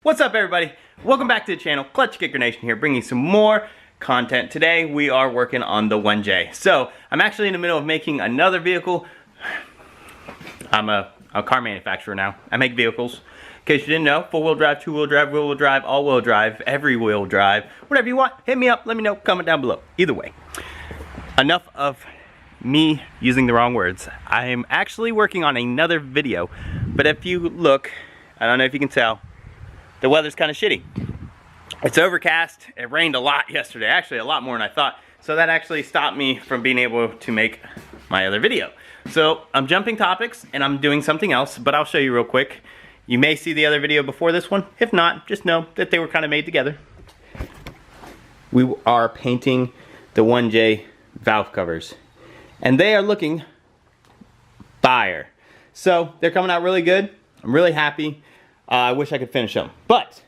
What's up, everybody? Welcome back to the channel. Clutchkickernation here, bringing you some more content. Today we are working on the 1J. So I'm actually in the middle of making another vehicle. I'm a car manufacturer now. I make vehicles. In case you didn't know, 4-wheel drive, 2-wheel drive, rear-wheel drive, all-wheel drive, every-wheel drive, whatever you want. Hit me up, let me know, comment down below. Either way, enough of me using the wrong words. I am actually working on another video, but if you look, I don't know if you can tell, the weather's kind of shitty. It's overcast. It rained a lot yesterday, actually a lot more than I thought. So that actually stopped me from being able to make my other video. So I'm jumping topics and I'm doing something else, but I'll show you real quick. You may see the other video before this one. If not, just know that they were kind of made together. We are painting the 1J valve covers and they are looking fire. So they're coming out really good. I'm really happy. I wish I could finish them, but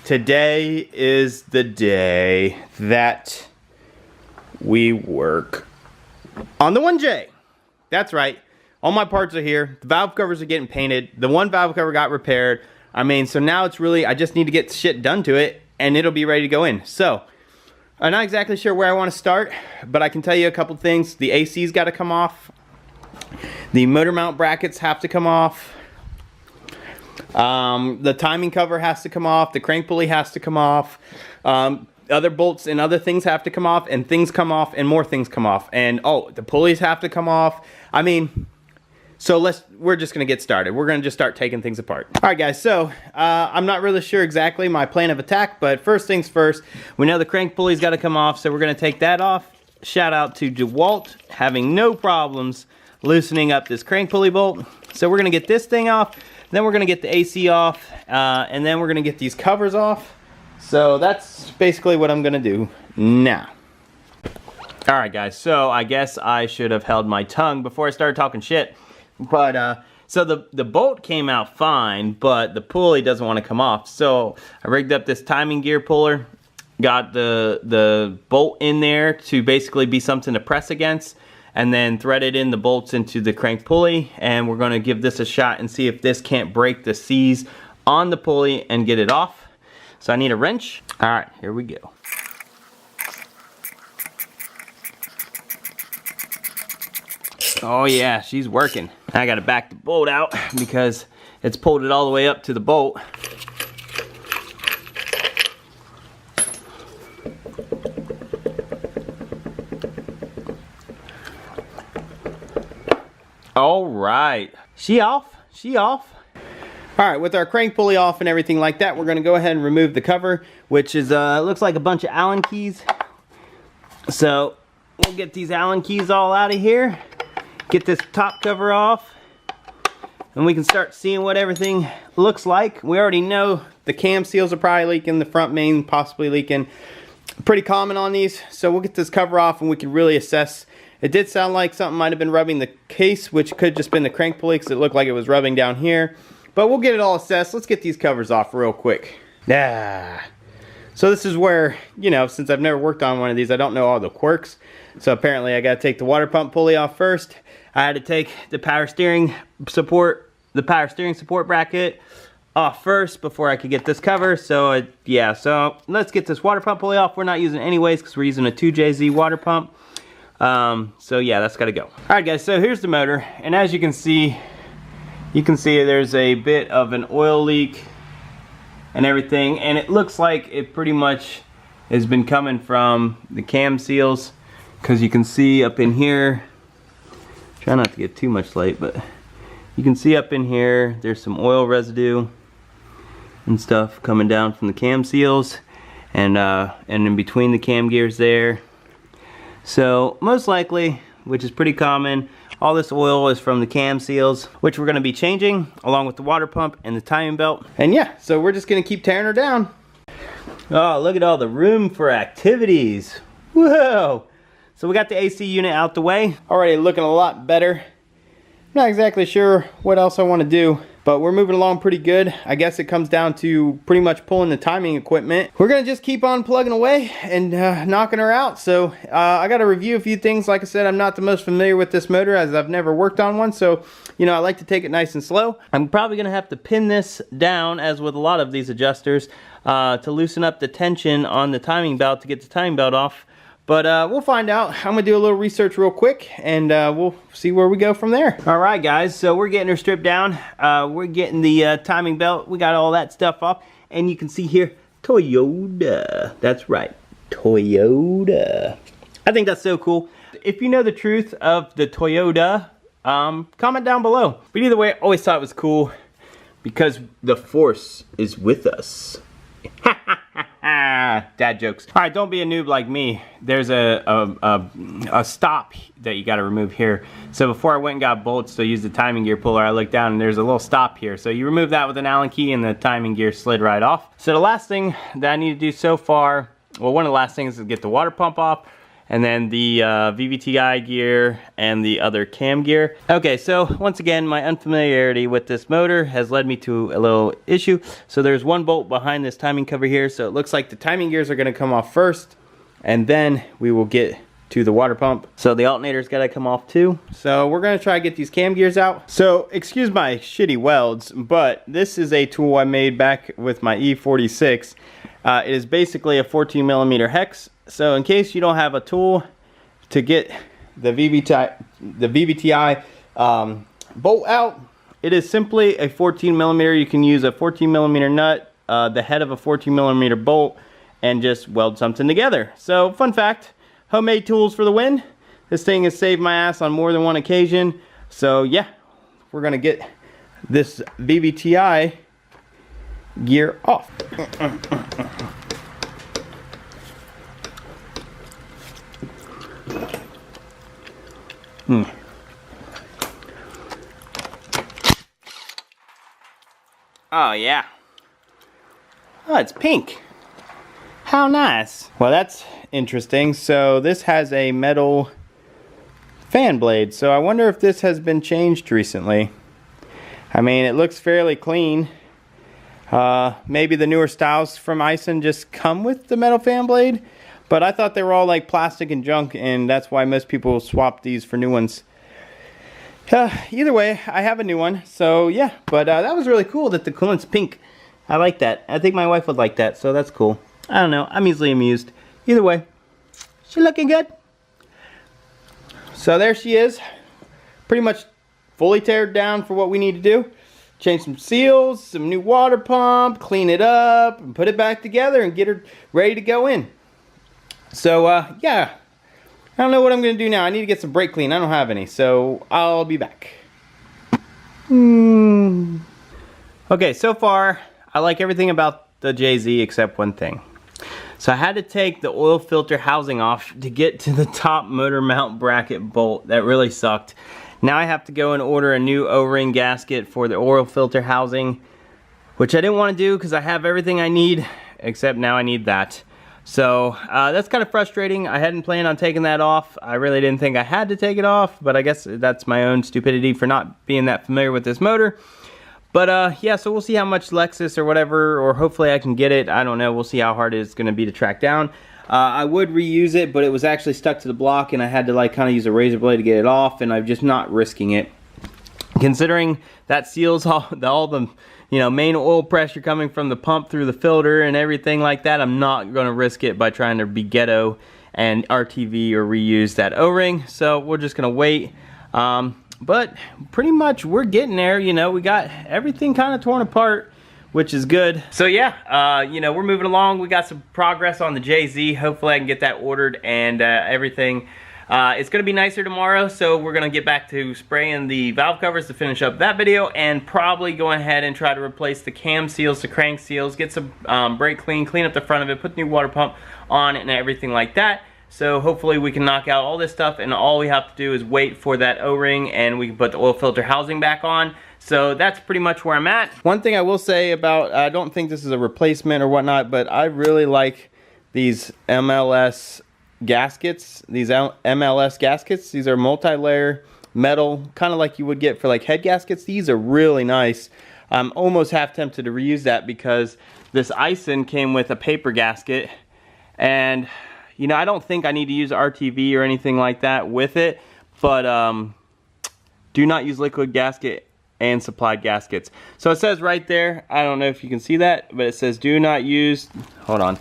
today is the day that we work on the 1J. That's right. All my parts are here. The valve covers are getting painted. The one valve cover got repaired. I mean, so now it's really, I just need to get shit done to it and it'll be ready to go in. So I'm not exactly sure where I want to start, but I can tell you a couple things. The AC's got to come off. The motor mount brackets have to come off. The timing cover has to come off. The crank pulley has to come off. Other bolts and other things have to come off, and things come off, and more things come off. And oh, the pulleys have to come off. I mean, so we're just gonna get started. We're gonna just start taking things apart. All right, guys. So I'm not really sure exactly my plan of attack, but first things first. We know the crank pulley's got to come off, so we're gonna take that off. Shout out to DeWalt, having no problems loosening up this crank pulley bolt. So we're gonna get this thing off. Then we're gonna get the AC off, and then we're gonna get these covers off. So that's basically what I'm gonna do now. All right, guys, so I guess I should have held my tongue before I started talking shit. But, so the bolt came out fine, but the pulley doesn't wanna come off. So I rigged up this timing gear puller, got the bolt in there to basically be something to press against, and then threaded in the bolts into the crank pulley, and we're gonna give this a shot and see if this can't break the C's on the pulley and get it off. So I need a wrench. All right, here we go. Oh yeah, she's working. I gotta back the bolt out because it's pulled it all the way up to the bolt. All right, she off, she off. All right, with our crank pulley off and everything like that, we're gonna go ahead and remove the cover, which is, looks like a bunch of Allen keys. So we'll get these Allen keys all out of here, get this top cover off, and we can start seeing what everything looks like. We already know the cam seals are probably leaking, the front main possibly leaking. Pretty common on these, so we'll get this cover off and we can really assess. It did sound like something might have been rubbing the case, which could just been the crank pulley because it looked like it was rubbing down here. But we'll get it all assessed. Let's get these covers off real quick. So this is where, you know, since I've never worked on one of these, I don't know all the quirks. So apparently I got to take the water pump pulley off first. I had to take the power steering support bracket off first before I could get this cover. So yeah, so let's get this water pump pulley off. We're not using it anyways because we're using a 2JZ water pump. So yeah, that's got to go. All right, guys, so here's the motor, and as you can see there's a bit of an oil leak and everything, and it looks like it pretty much has been coming from the cam seals, because you can see up in here, try not to get too much light, but you can see up in here there's some oil residue and stuff coming down from the cam seals, and in between the cam gears there. So most likely, which is pretty common, all this oil is from the cam seals, which we're going to be changing along with the water pump and the timing belt. And yeah, so we're just going to keep tearing her down. Oh, look at all the room for activities. Whoa! So we got the AC unit out the way. Already looking a lot better. Not exactly sure what else I want to do. but we're moving along pretty good. I guess it comes down to pretty much pulling the timing equipment. We're gonna just keep on plugging away and knocking her out. So I gotta review a few things. Like I said, I'm not the most familiar with this motor as I've never worked on one, so you know, I like to take it nice and slow. I'm probably gonna have to pin this down, as with a lot of these adjusters, to loosen up the tension on the timing belt to get the timing belt off. But we'll find out. I'm gonna do a little research real quick, and we'll see where we go from there. All right, guys, so we're getting her stripped down. We're getting the timing belt. We got all that stuff off, and you can see here, Toyota. That's right, Toyota. I think that's so cool. If you know the truth of the Toyota, comment down below. But either way, I always thought it was cool because the force is with us. Dad jokes. All right, don't be a noob like me. There's a stop that you got to remove here. So before I went and got bolts to use the timing gear puller, I looked down and there's a little stop here. So you remove that with an Allen key and the timing gear slid right off. So the last thing that I need to do so far, well, one of the last things is get the water pump off, and then the VVTi gear and the other cam gear. Okay, so once again, my unfamiliarity with this motor has led me to a little issue. So there's one bolt behind this timing cover here, so it looks like the timing gears are gonna come off first, and then we will get to the water pump. So the alternator's gotta come off too. So we're gonna try to get these cam gears out. So excuse my shitty welds, but this is a tool I made back with my E46. It is basically a 14mm hex. So in case you don't have a tool to get the VVTi bolt out, it is simply a 14mm. You can use a 14mm nut, the head of a 14mm bolt, and just weld something together. So fun fact, homemade tools for the win. This thing has saved my ass on more than one occasion. So yeah, we're gonna get this VVTi gear off. Oh yeah. Oh, it's pink. How nice. Well, that's interesting. So this has a metal fan blade. So I wonder if this has been changed recently. I mean, it looks fairly clean. Maybe the newer styles from Ison just come with the metal fan blade. But I thought they were all like plastic and junk, and that's why most people swap these for new ones. Either way, I have a new one, so yeah. But that was really cool that the coolant's pink. I like that. I think my wife would like that, so that's cool. I don't know. I'm easily amused. Either way, she looking good. So there she is. Pretty much fully teared down for what we need to do. Change some seals, some new water pump, clean it up, and put it back together and get her ready to go in. So, yeah, I don't know what I'm going to do now. I need to get some brake clean. I don't have any, so I'll be back. Okay, so far, I like everything about the JZ except one thing. So I had to take the oil filter housing off to get to the top motor mount bracket bolt. That really sucked. Now I have to go and order a new O-ring gasket for the oil filter housing, which I didn't want to do because I have everything I need, except now I need that. So that's kind of frustrating. I hadn't planned on taking that off. I really didn't think I had to take it off, but I guess that's my own stupidity for not being that familiar with this motor. But yeah, so we'll see how much Lexus or whatever, or hopefully I can get it. I don't know. We'll see how hard it's going to be to track down. I would reuse it, but it was actually stuck to the block, and I had to like kind of use a razor blade to get it off, and I'm just not risking it. Considering that seals all the you know, main oil pressure coming from the pump through the filter and everything like that, I'm not going to risk it by trying to be ghetto and RTV or reuse that O-ring. So we're just going to wait. But pretty much we're getting there. You know, we got everything kind of torn apart, which is good. So yeah, you know, we're moving along. We got some progress on the JZ. Hopefully I can get that ordered and everything. It's going to be nicer tomorrow, so we're going to get back to spraying the valve covers to finish up that video, and probably go ahead and try to replace the cam seals, the crank seals, get some brake clean up the front of it, put the new water pump on it and everything like that. So hopefully we can knock out all this stuff, and all we have to do is wait for that O-ring and we can put the oil filter housing back on. So that's pretty much where I'm at. One thing I will say about, I don't think this is a replacement or whatnot, but I really like these MLS gaskets, these MLS gaskets. These are multi-layer metal, kind of like you would get for like head gaskets. These are really nice. I'm almost half tempted to reuse that because this Ison came with a paper gasket, and you know, I don't think I need to use RTV or anything like that with it, but do not use liquid gasket and supplied gaskets. So it says right there, I don't know if you can see that, but it says do not use, hold on,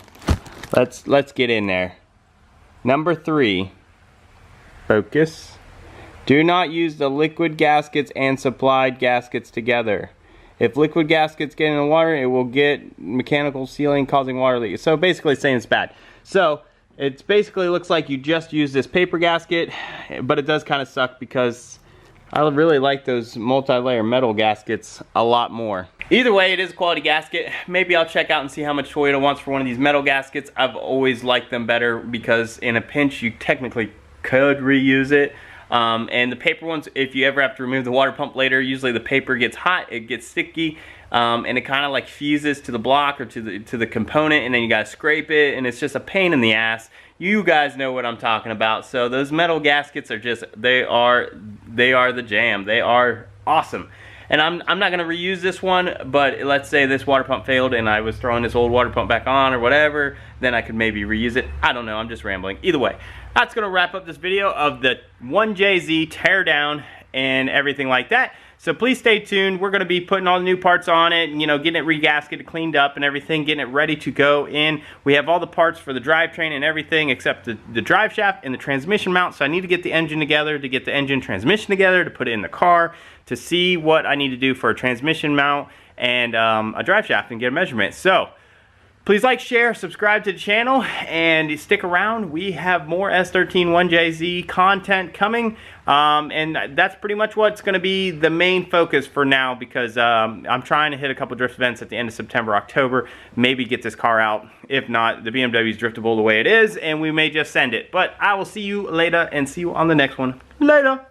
let's get in there. Number 3, focus. Do not use the liquid gaskets and supplied gaskets together. If liquid gaskets get in the water, it will get mechanical sealing, causing water leak. So basically saying it's bad. So it basically looks like you just use this paper gasket, but it does kind of suck because I really like those multi-layer metal gaskets a lot more. Either way, it is a quality gasket. Maybe I'll check out and see how much Toyota wants for one of these metal gaskets. I've always liked them better because in a pinch you technically could reuse it. And the paper ones, if you ever have to remove the water pump later, usually the paper gets hot, it gets sticky, and it kind of like fuses to the block or to the component, and then you gotta scrape it, and it's just a pain in the ass. You guys know what I'm talking about. So those metal gaskets are just, they are the jam. They are awesome. And I'm not gonna reuse this one, but let's say this water pump failed and I was throwing this old water pump back on or whatever, then I could maybe reuse it. I don't know, I'm just rambling. Either way, that's gonna wrap up this video of the 1JZ teardown and everything like that. So please stay tuned. We're gonna be putting all the new parts on it, you know, getting it re-gasketed, cleaned up and everything, getting it ready to go in. We have all the parts for the drivetrain and everything except the drive shaft and the transmission mount. So I need to get the engine together, to get the engine transmission together, to put it in the car, to see what I need to do for a transmission mount and a drive shaft and get a measurement. So please like, share, subscribe to the channel, and stick around. We have more S13 1JZ content coming, and that's pretty much what's going to be the main focus for now because I'm trying to hit a couple drift events at the end of September, October, maybe get this car out. If not, the BMW is driftable the way it is, and we may just send it. But I will see you later and see you on the next one. Later!